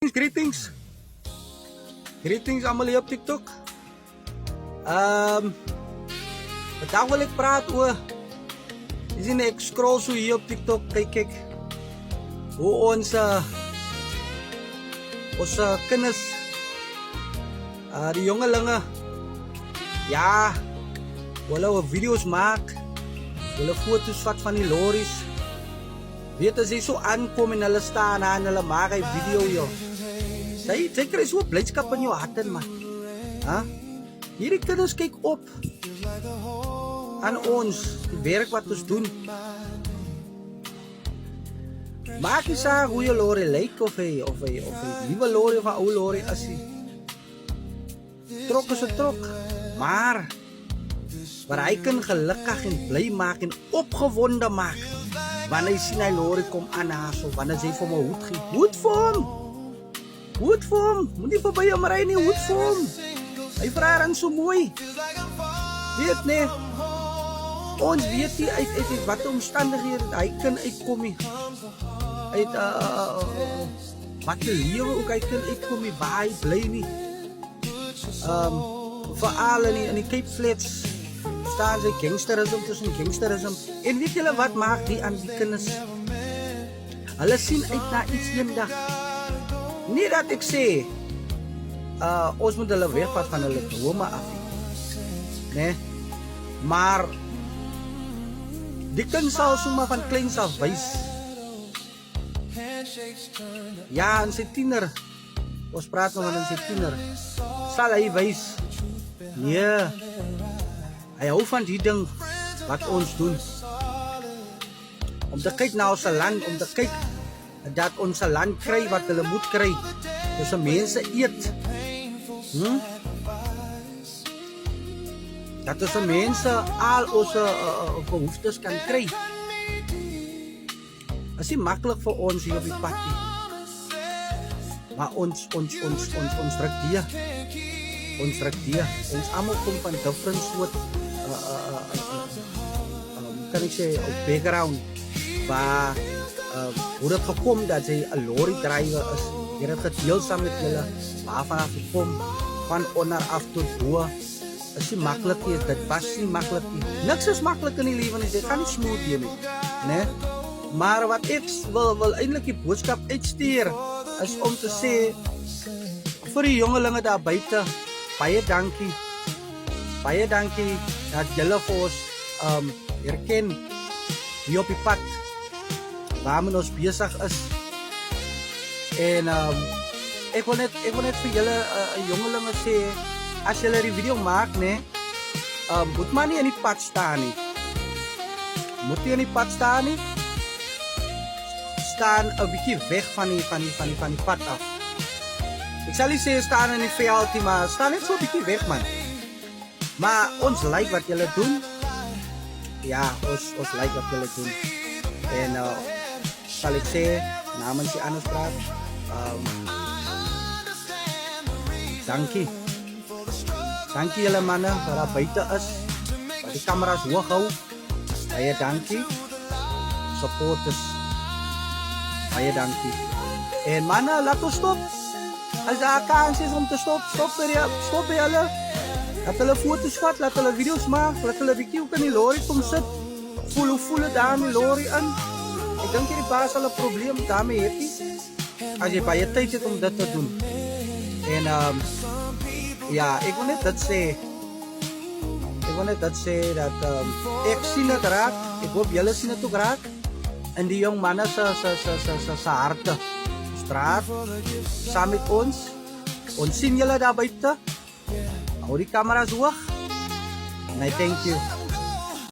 Greetings. Greetings allemaal hier op TikTok. Vandaag wil ik praten oor. Ik scroll zo hier op TikTok. Kijk hoe onze kinders, die jongelingen, ja, willen video's maken, willen foto's vat van die lorries. Weet as jy so aankom en hulle staan en hulle maak 'n video joh. Sy kry so blydskap in jou hart man. Hierdie kinders kyk op aan ons, die werk wat ons doen. Maak nie saak hoe jy lorry lyk of hy nuwe lorry of 'n ou lorry as hy. Trok is 'n trok, maar hy kan gelukkig en bly maak en opgewonde maak. Wanneer jy sien hy lorry kom aanhaas of wanneer jy vir my hoed gee. Hoed vir hom. Moenie verby hom ry nie, hoed vir hom. Hy vra dan so mooi. Weet nie. Ons weet nie uit watter omstandighede hy kan uitkom nie. Uit wat die lewe ook hy kan uitkom nie, waar hy bly nie. Veral in die Cape Flats staan sy gangsterisme tussen gangsterisme. En weet julle wat maak die aan die kinders? Hulle sien uit na iets eendag. Nie dat ek sê ons moet hulle wegvat van hulle drome af. Nee. Maar die kind sal sommer van kleins af wys. Ja, in sy tiener. Ons praat nou van in sy tiener. Sal hy wys? Nee. Hy hou van die ding wat ons doen. Om te kyk na ons land, om te kyk dat ons land kry wat hulle moet kry. Dus mense eet. Dat ons mense al ons behoeftes kan kry. Dit is nie maklik vir ons hier op die pad nie. Maar ons druk die. Ons almal kom van different soort kan ek sê background waar hoe dit gekom dat jy 'n lorry driver is. Jy het gedeel saam met julle waarvan af gekom van onder af tot bo. Is nie maklik nie, dit was nie maklik nie. Niks is maklik in die lewe nie. Dit gaan nie smooth wees nie, né? Maar wat ek wil eintlik die boodskap uitstuur is om te sê vir die jongelinge daar buite, baie dankie. Baie dankie dat julle vir ons herken hier op die pad waarmee ons besig is. En ek wil net vir julle jongelinge sê, as julle die video maak, nee, moet maar nie in die pad staan nie. Moet nie in die pad staan nie. Staan 'n bietjie weg van die pad af. Ek sal nie sê staan in die veld nie, maar staan net so 'n bietjie weg man. Maar ons like wat julle doen. Ja, ons like wat julle doen. En sal ek sê namens die ander straat, dankie julle manne wat daar buite is, wat die kameras hoog hou. Baie dankie. Support is. Baie dankie. En manne, laat ons stop. As daar kans is om te stop by hulle. Laat hulle foto's vat, laat hulle video's maak, laat hulle bietjie ook in die lorry kom sit. Voel het daar in die lorry in. Ek dink hierdie baas sal 'n probleem daarmee hê nie. As jy baie tyd het om dit te doen. En ja, ek wil net dit sê dat ek sien dit raak. Ek hoop julle sien dit ook raak. In die jong manne se harte. Straat saam met ons. Ons sien julle daar buite. Hou die kameras hoog. En I thank you.